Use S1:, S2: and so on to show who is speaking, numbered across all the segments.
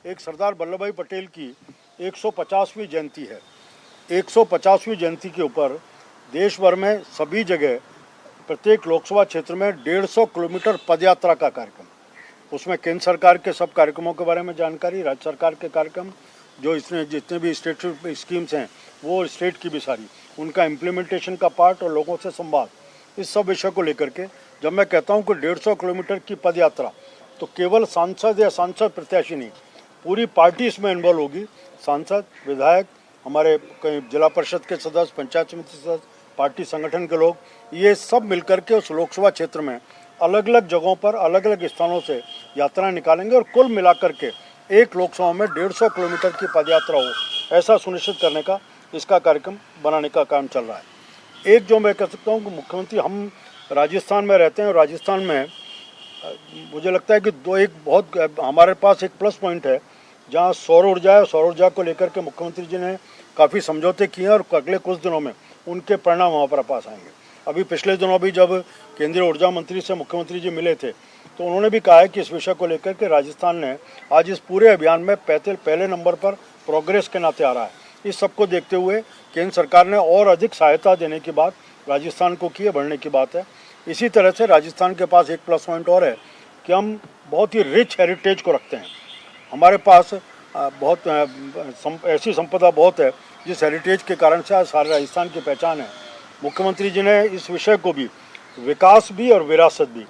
S1: एक सरदार वल्लभ भाई पटेल की 150वीं जयंती है। 150वीं जयंती के ऊपर देश भर में सभी जगह प्रत्येक लोकसभा क्षेत्र में 150 किलोमीटर पदयात्रा का कार्यक्रम, उसमें केंद्र सरकार के सब कार्यक्रमों के बारे में जानकारी, राज्य सरकार के कार्यक्रम, जो इसमें जितने भी स्टेट स्कीम्स हैं वो स्टेट की भी सारी, उनका इम्प्लीमेंटेशन का पार्ट और लोगों से संवाद, इस सब विषय को लेकर के जब मैं कहता हूं कि 150 किलोमीटर की पदयात्रा, तो केवल सांसद या सांसद प्रत्याशी नहीं, पूरी पार्टी इसमें इन्वॉल्व होगी। सांसद, विधायक, हमारे कई जिला परिषद के सदस्य, पंचायत समिति सदस्य, पार्टी संगठन के लोग, ये सब मिलकर के उस लोकसभा क्षेत्र में अलग अलग जगहों पर अलग अलग स्थानों से यात्रा निकालेंगे और कुल मिलाकर के एक लोकसभा में 150 किलोमीटर की पदयात्रा हो, ऐसा सुनिश्चित करने का इसका कार्यक्रम बनाने का काम चल रहा है। एक जो मैं कह सकता हूँ कि मुख्यमंत्री, हम राजस्थान में रहते हैं और राजस्थान में मुझे लगता है कि एक बहुत हमारे पास एक प्लस पॉइंट है, जहाँ सौर ऊर्जा है। सौर ऊर्जा को लेकर के मुख्यमंत्री जी ने काफ़ी समझौते किए हैं और अगले कुछ दिनों में उनके परिणाम हमारे पास आएंगे। अभी पिछले दिनों भी जब केंद्रीय ऊर्जा मंत्री से मुख्यमंत्री जी मिले थे तो उन्होंने भी कहा है कि इस विषय को लेकर के राजस्थान ने आज इस पूरे अभियान में पहले नंबर पर प्रोग्रेस के नाते आ रहा है। इस सबको देखते हुए केंद्र सरकार ने और अधिक सहायता देने की बात राजस्थान को की है, बढ़ने की बात है। इसी तरह से राजस्थान के पास एक प्लस पॉइंट और है कि हम बहुत ही रिच हेरिटेज को रखते हैं। हमारे पास बहुत ऐसी संपदा बहुत है जिस हेरिटेज के कारण से आज सारे राजस्थान की पहचान है। मुख्यमंत्री जी ने इस विषय को भी, विकास भी और विरासत भी,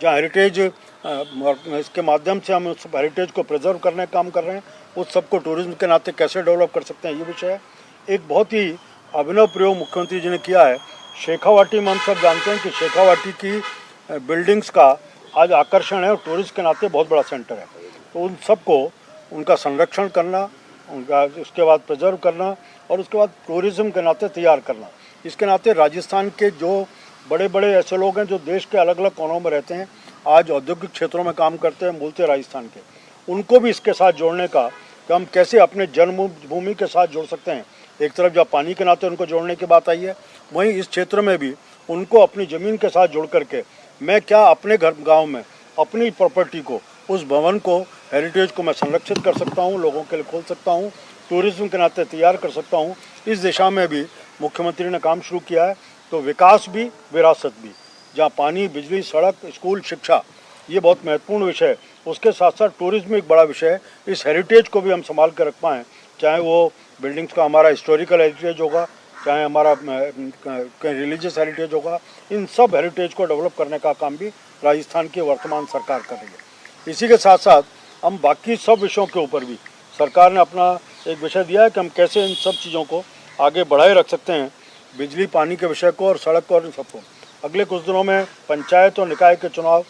S1: जहाँ हेरिटेज इसके माध्यम से हम उस हेरिटेज को प्रिजर्व करने का काम कर रहे हैं, उस सबको टूरिज्म के नाते कैसे डेवलप कर सकते हैं, ये विषय है। एक बहुत ही अभिनव प्रयोग मुख्यमंत्री जी ने किया है। शेखावाटी में हम सब जानते हैं कि शेखावाटी की बिल्डिंग्स का आज आकर्षण है और टूरिस्ट के नाते बहुत बड़ा सेंटर है। तो उन सबको, उनका संरक्षण करना, उनका उसके बाद प्रिजर्व करना और उसके बाद टूरिज्म के नाते तैयार करना, इसके नाते राजस्थान के जो बड़े बड़े ऐसे लोग हैं जो देश के अलग अलग कोनों में रहते हैं, आज औद्योगिक क्षेत्रों में काम करते हैं, मूलतः राजस्थान के, उनको भी इसके साथ जोड़ने का कि हम कैसे अपने जन्मभूमि के साथ जोड़ सकते हैं। एक तरफ जब पानी के नाते उनको जोड़ने की बात आई है, वहीं इस क्षेत्र में भी उनको अपनी ज़मीन के साथ जोड़ करके मैं क्या अपने घर गाँव में अपनी प्रॉपर्टी को, उस भवन को, हेरिटेज को मैं संरक्षित कर सकता हूँ, लोगों के लिए खोल सकता हूँ, टूरिज्म के नाते तैयार कर सकता हूँ। इस दिशा में भी मुख्यमंत्री ने काम शुरू किया है। तो विकास भी, विरासत भी, जहाँ पानी, बिजली, सड़क, स्कूल, शिक्षा, ये बहुत महत्वपूर्ण विषय है। उसके साथ साथ टूरिज्म एक बड़ा विषय है। इस हेरिटेज को भी हम संभाल कर रख पाएँ, चाहे वो बिल्डिंग्स का हमारा हिस्टोरिकल हेरिटेज होगा, चाहे हमारा रिलीजियस हेरिटेज होगा, इन सब हेरिटेज को डेवलप करने का काम भी राजस्थान की वर्तमान सरकार कर रही है। इसी के साथ साथ हम बाकी सब विषयों के ऊपर भी सरकार ने अपना एक विषय दिया है कि हम कैसे इन सब चीज़ों को आगे बढ़ाए रख सकते हैं, बिजली, पानी के विषय को और सड़क को और इन सबको। अगले कुछ दिनों में पंचायत और निकाय के चुनाव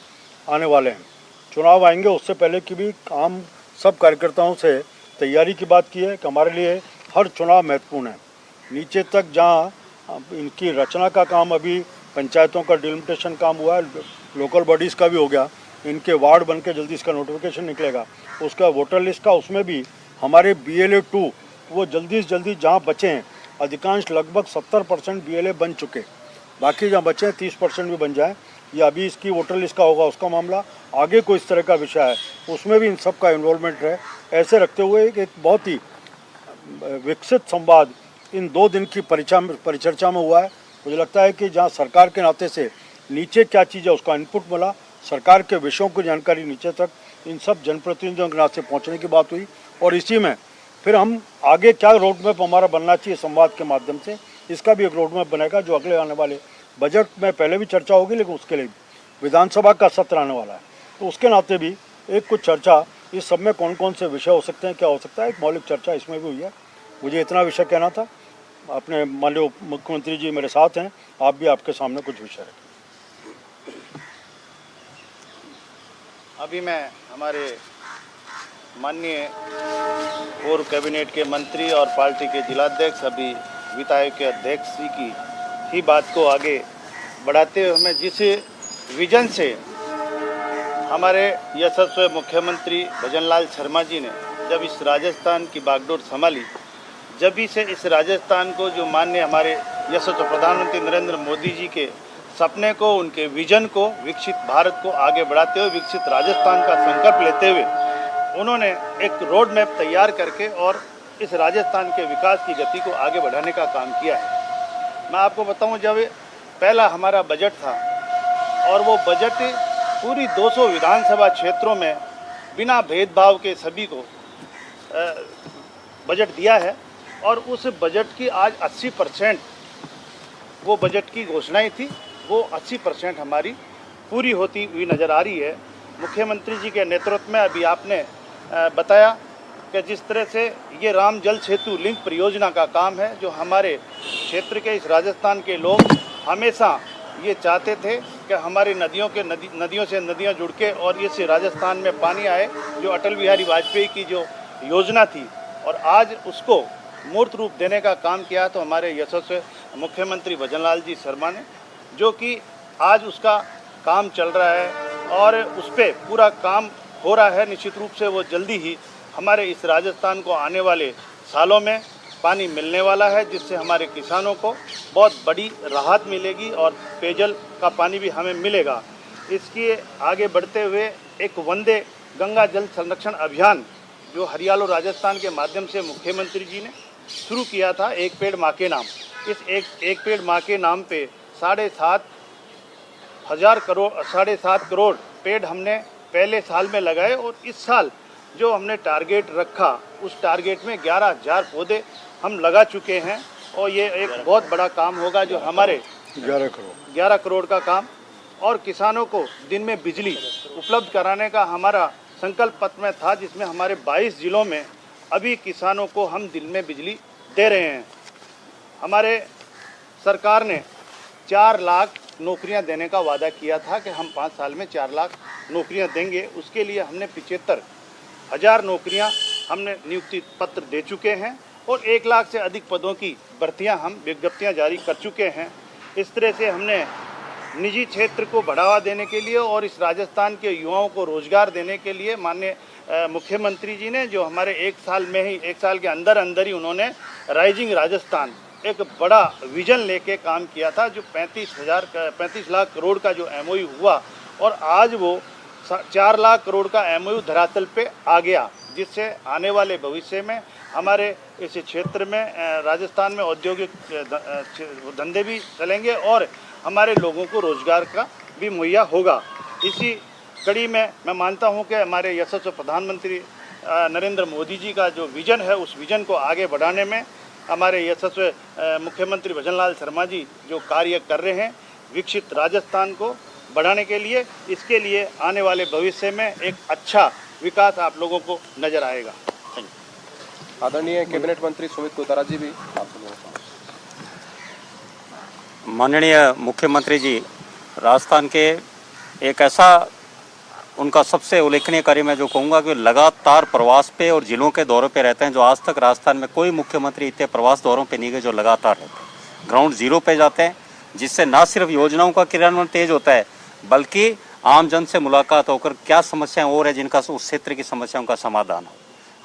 S1: आने वाले हैं। चुनाव आएंगे, उससे पहले की भी हम सब कार्यकर्ताओं से तैयारी की बात की है कि हमारे लिए हर चुनाव महत्वपूर्ण है। नीचे तक जहाँ इनकी रचना का काम, अभी पंचायतों का डिलिमिटेशन काम हुआ है, लोकल बॉडीज़ का भी हो गया, इनके वार्ड बन के जल्दी इसका नोटिफिकेशन निकलेगा। उसका वोटर लिस्ट का, उसमें भी हमारे BLA 2 वो जल्दी से जल्दी जहाँ बचे हैं, अधिकांश लगभग 70% BLA बन चुके, बाकी जहाँ बचे हैं 30% भी बन जाए। ये अभी इसकी वोटर लिस्ट का होगा, उसका मामला आगे कोई इस तरह का विषय है, उसमें भी इन सब का इन्वॉल्वमेंट है। ऐसे रखते हुए एक बहुत ही विकसित संवाद इन 2 दिन की परिचर्चा में हुआ है। मुझे लगता है कि जहाँ सरकार के नाते से नीचे क्या चीज़ है उसका इनपुट मिला, सरकार के विषयों की जानकारी नीचे तक इन सब जनप्रतिनिधियों के नाते पहुँचने की बात हुई, और इसी में फिर हम आगे क्या रोड मैप हमारा बनना चाहिए संवाद के माध्यम से, इसका भी एक रोड मैप बनेगा जो अगले आने वाले बजट में पहले भी चर्चा होगी, लेकिन उसके लिए विधानसभा का सत्र आने वाला है, तो उसके नाते भी एक कुछ चर्चा इस सब में कौन कौन से विषय हो सकते हैं, क्या हो सकता है, एक मौलिक चर्चा इसमें भी हुई है। मुझे इतना विषय कहना था। अपने माननीय मुख्यमंत्री जी मेरे साथ हैं, आप भी आपके सामने कुछ विषय रखें।
S2: अभी मैं हमारे माननीय पूर्व कैबिनेट के मंत्री और पार्टी के जिलाध्यक्ष, अभी विधायक के अध्यक्ष जी की ही बात को आगे बढ़ाते हुए, हमें जिस विजन से हमारे यशस्वी मुख्यमंत्री भजनलाल शर्मा जी ने जब इस राजस्थान की बागडोर संभाली, जब ही से इस राजस्थान को जो माननीय हमारे यशस्वी प्रधानमंत्री नरेंद्र मोदी जी के सपने को, उनके विजन को, विकसित भारत को आगे बढ़ाते हुए विकसित राजस्थान का संकल्प लेते हुए उन्होंने एक रोड मैप तैयार करके और इस राजस्थान के विकास की गति को आगे बढ़ाने का काम किया है। मैं आपको बताऊं, जब पहला हमारा बजट था और वो बजट पूरी 200 विधानसभा क्षेत्रों में बिना भेदभाव के सभी को बजट दिया है और उस बजट की आज 80% वो बजट की घोषणाएं थी, वो 80% हमारी पूरी होती हुई नज़र आ रही है। मुख्यमंत्री जी के नेतृत्व में अभी आपने बताया कि जिस तरह से ये राम जल सेतु लिंक परियोजना का काम है, जो हमारे क्षेत्र के इस राजस्थान के लोग हमेशा ये चाहते थे कि हमारी नदियों से नदियाँ जुड़ के और इस राजस्थान में पानी आए, जो अटल बिहारी वाजपेयी की जो योजना थी, और आज उसको मूर्त रूप देने का काम किया तो हमारे यशस्वी मुख्यमंत्री भजनलाल जी शर्मा ने, जो कि आज उसका काम चल रहा है और उस पर पूरा काम हो रहा है। निश्चित रूप से वो जल्दी ही हमारे इस राजस्थान को आने वाले सालों में पानी मिलने वाला है, जिससे हमारे किसानों को बहुत बड़ी राहत मिलेगी और पेयजल का पानी भी हमें मिलेगा। इसके आगे बढ़ते हुए एक वंदे गंगा जल संरक्षण अभियान जो हरियाणा राजस्थान के माध्यम से मुख्यमंत्री जी ने शुरू किया था, एक पेड़ माँ के नाम। इस एक पेड़ माँ के नाम पे 7.5 करोड़ पेड़ हमने पहले साल में लगाए और इस साल जो हमने टारगेट रखा उस टारगेट में 11,000 पौधे हम लगा चुके हैं और ये एक बहुत बड़ा काम होगा, जो हमारे 11 करोड़ का काम। और किसानों को दिन में बिजली उपलब्ध कराने का हमारा संकल्प पत्र में था, जिसमें हमारे 22 जिलों में अभी किसानों को हम दिन में बिजली दे रहे हैं। हमारे सरकार ने 4 लाख नौकरियां देने का वादा किया था कि हम 5 साल में 4 लाख नौकरियां देंगे। उसके लिए हमने 75,000 नौकरियां हमने नियुक्ति पत्र दे चुके हैं और 1 लाख से अधिक पदों की भर्तियां हम विज्ञप्तियां जारी कर चुके हैं। इस तरह से हमने निजी क्षेत्र को बढ़ावा देने के लिए और इस राजस्थान के युवाओं को रोजगार देने के लिए माननीय मुख्यमंत्री जी ने, जो हमारे 1 साल में ही 1 साल के अंदर ही उन्होंने राइजिंग राजस्थान एक बड़ा विजन लेके काम किया था, जो 35 लाख करोड़ का जो MOU हुआ और आज वो 4 लाख करोड़ का MOU धरातल पे आ गया, जिससे आने वाले भविष्य में हमारे इस क्षेत्र में राजस्थान में औद्योगिक धंधे भी चलेंगे और हमारे लोगों को रोजगार का भी मुहैया होगा। इसी कड़ी में मैं मानता हूं कि हमारे यशस्वी प्रधानमंत्री नरेंद्र मोदी जी का जो विजन है, उस विजन को आगे बढ़ाने में हमारे यशस्वी मुख्यमंत्री भजनलाल शर्मा जी जो कार्य कर रहे हैं विकसित राजस्थान को बढ़ाने के लिए, इसके लिए आने वाले भविष्य में एक अच्छा विकास आप लोगों को नजर आएगा।
S3: आदरणीय कैबिनेट मंत्री सुमित कोतारा जी भी
S4: माननीय मुख्यमंत्री जी राजस्थान के एक ऐसा उनका सबसे उल्लेखनीय कार्य मैं जो कहूँगा कि लगातार प्रवास पे और जिलों के दौरों पे रहते हैं, जो आज तक राजस्थान में कोई मुख्यमंत्री इतने प्रवास दौरों पे नहीं गए जो लगातार रहते हैं। ग्राउंड जीरो पे जाते हैं, जिससे ना सिर्फ योजनाओं का क्रियान्वयन तेज होता है बल्कि आम जन से मुलाकात होकर क्या समस्याएं और है जिनका उस क्षेत्र की समस्याओं का समाधान हो।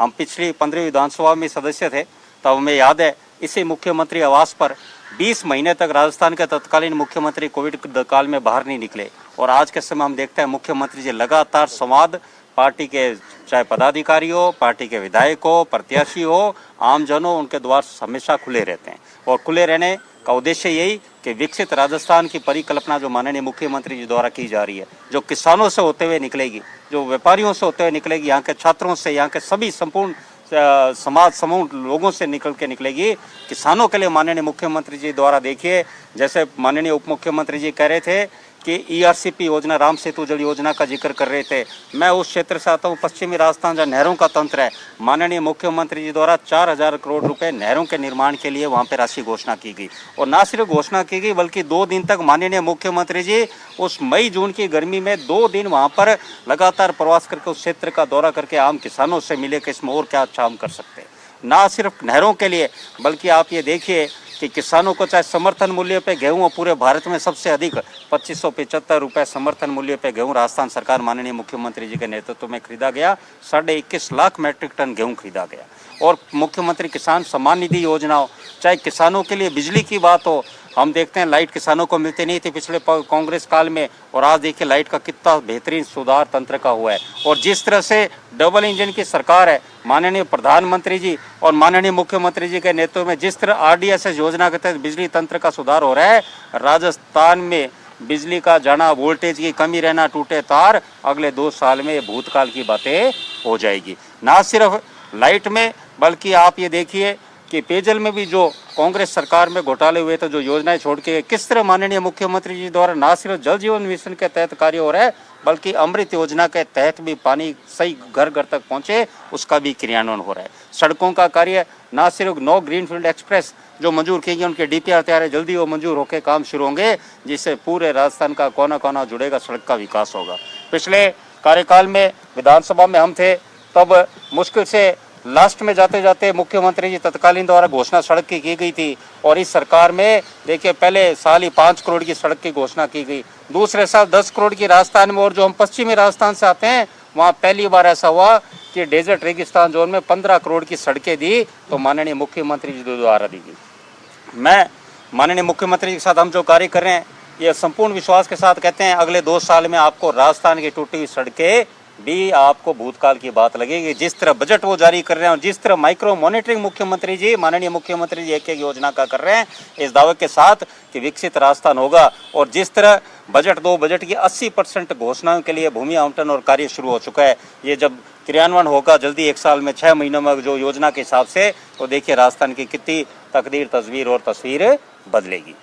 S4: हम पिछली 15वीं विधानसभा में सदस्य थे, तब हमें याद है इसी मुख्यमंत्री आवास पर 20 महीने तक राजस्थान के तत्कालीन मुख्यमंत्री कोविड काल में बाहर नहीं निकले और आज के समय हम देखते हैं मुख्यमंत्री जी लगातार संवाद पार्टी के चाहे पदाधिकारी हो, पार्टी के विधायक हो, प्रत्याशी हो, आमजन हो, उनके द्वार हमेशा खुले रहते हैं और खुले रहने का उद्देश्य यही कि विकसित राजस्थान की परिकल्पना जो माननीय मुख्यमंत्री जी द्वारा की जा रही है, जो किसानों से होते हुए निकलेगी, जो व्यापारियों से होते हुए निकलेगी, यहाँ के छात्रों से, यहाँ के सभी संपूर्ण समाज समूह लोगों से निकलेगी। किसानों के लिए माननीय मुख्यमंत्री जी द्वारा देखिए, जैसे माननीय उप मुख्यमंत्री जी कह रहे थे कि ERCP योजना, राम सेतु जल योजना का जिक्र कर रहे थे। मैं उस क्षेत्र से आता हूँ, पश्चिमी राजस्थान, जहाँ नहरों का तंत्र है। माननीय मुख्यमंत्री जी द्वारा 4,000 करोड़ रुपए नहरों के निर्माण के लिए वहाँ पे राशि घोषणा की गई और ना सिर्फ घोषणा की गई बल्कि 2 दिन तक माननीय मुख्यमंत्री जी उस मई जून की गर्मी में 2 दिन वहाँ पर लगातार प्रवास करके उस क्षेत्र का दौरा करके आम किसानों से मिले कि इसमें और क्या अच्छा हम कर सकते हैं। ना सिर्फ नहरों के लिए बल्कि आप ये देखिए कि किसानों को चाहे समर्थन मूल्य पे गेहूं, पूरे भारत में सबसे अधिक 2575 रुपये समर्थन मूल्य पे गेहूं राजस्थान सरकार माननीय मुख्यमंत्री जी के नेतृत्व में खरीदा गया। 21.5 लाख मैट्रिक टन गेहूं खरीदा गया और मुख्यमंत्री किसान सम्मान निधि योजना हो, चाहे किसानों के लिए बिजली की बात हो, हम देखते हैं लाइट किसानों को मिलती नहीं थी पिछले कांग्रेस काल में, और आज देखिए लाइट का कितना बेहतरीन सुधार तंत्र का हुआ है। और जिस तरह से डबल इंजन की सरकार है, माननीय प्रधानमंत्री जी और माननीय मुख्यमंत्री जी के नेतृत्व में जिस तरह RDSS योजना के तहत बिजली तंत्र का सुधार हो रहा है, राजस्थान में बिजली का जाना, वोल्टेज की कमी रहना, टूटे तार, अगले 2 साल में भूतकाल की बातें हो जाएगी। ना सिर्फ लाइट में, बल्कि आप ये देखिए कि पेयजल में भी जो कांग्रेस सरकार में घोटाले हुए थे, जो योजनाएं छोड़ के किस तरह माननीय मुख्यमंत्री जी द्वारा ना सिर्फ जल जीवन मिशन के तहत कार्य हो रहा है, बल्कि अमृत योजना के तहत भी पानी सही घर घर तक पहुंचे, उसका भी क्रियान्वयन हो रहा है। सड़कों का कार्य ना सिर्फ 9 ग्रीनफील्ड एक्सप्रेस जो मंजूर किए गए, उनके DPR तैयार है, जल्दी वो मंजूर होकर काम शुरू होंगे, जिससे पूरे राजस्थान का कोना कोना जुड़ेगा, सड़क का विकास होगा। पिछले कार्यकाल में विधानसभा में हम थे, तब मुश्किल से लास्ट में जाते जाते मुख्यमंत्री जी तत्कालीन द्वारा घोषणा सड़क की गई थी, और इस सरकार में देखिए पहले साल ही 5 करोड़ की सड़क की घोषणा की गई, दूसरे साल 10 करोड़ की राजस्थान में, और जो हम पश्चिमी राजस्थान से आते हैं वहाँ पहली बार ऐसा हुआ कि डेजर्ट रेगिस्तान जोन में 15 करोड़ की सड़कें दी, तो माननीय मुख्यमंत्री जी द्वारा दी गई। मैं माननीय मुख्यमंत्री के साथ हम जो कार्य कर रहे हैं, ये संपूर्ण विश्वास के साथ कहते हैं अगले 2 साल में आपको राजस्थान की टूटी हुई सड़कें भी आपको भूतकाल की बात लगेगी। जिस तरह बजट वो जारी कर रहे हैं और जिस तरह माइक्रो मॉनिटरिंग मुख्यमंत्री जी, माननीय मुख्यमंत्री जी एक योजना का कर रहे हैं, इस दावे के साथ कि विकसित राजस्थान होगा, और जिस तरह बजट की 80% घोषणाओं के लिए भूमि आवंटन और कार्य शुरू हो चुका है, ये जब क्रियान्वयन होगा जल्दी 1 साल में 6 महीनों में जो योजना के हिसाब से, तो देखिए राजस्थान की कितनी तकदीर, तस्वीर और तस्वीर बदलेगी।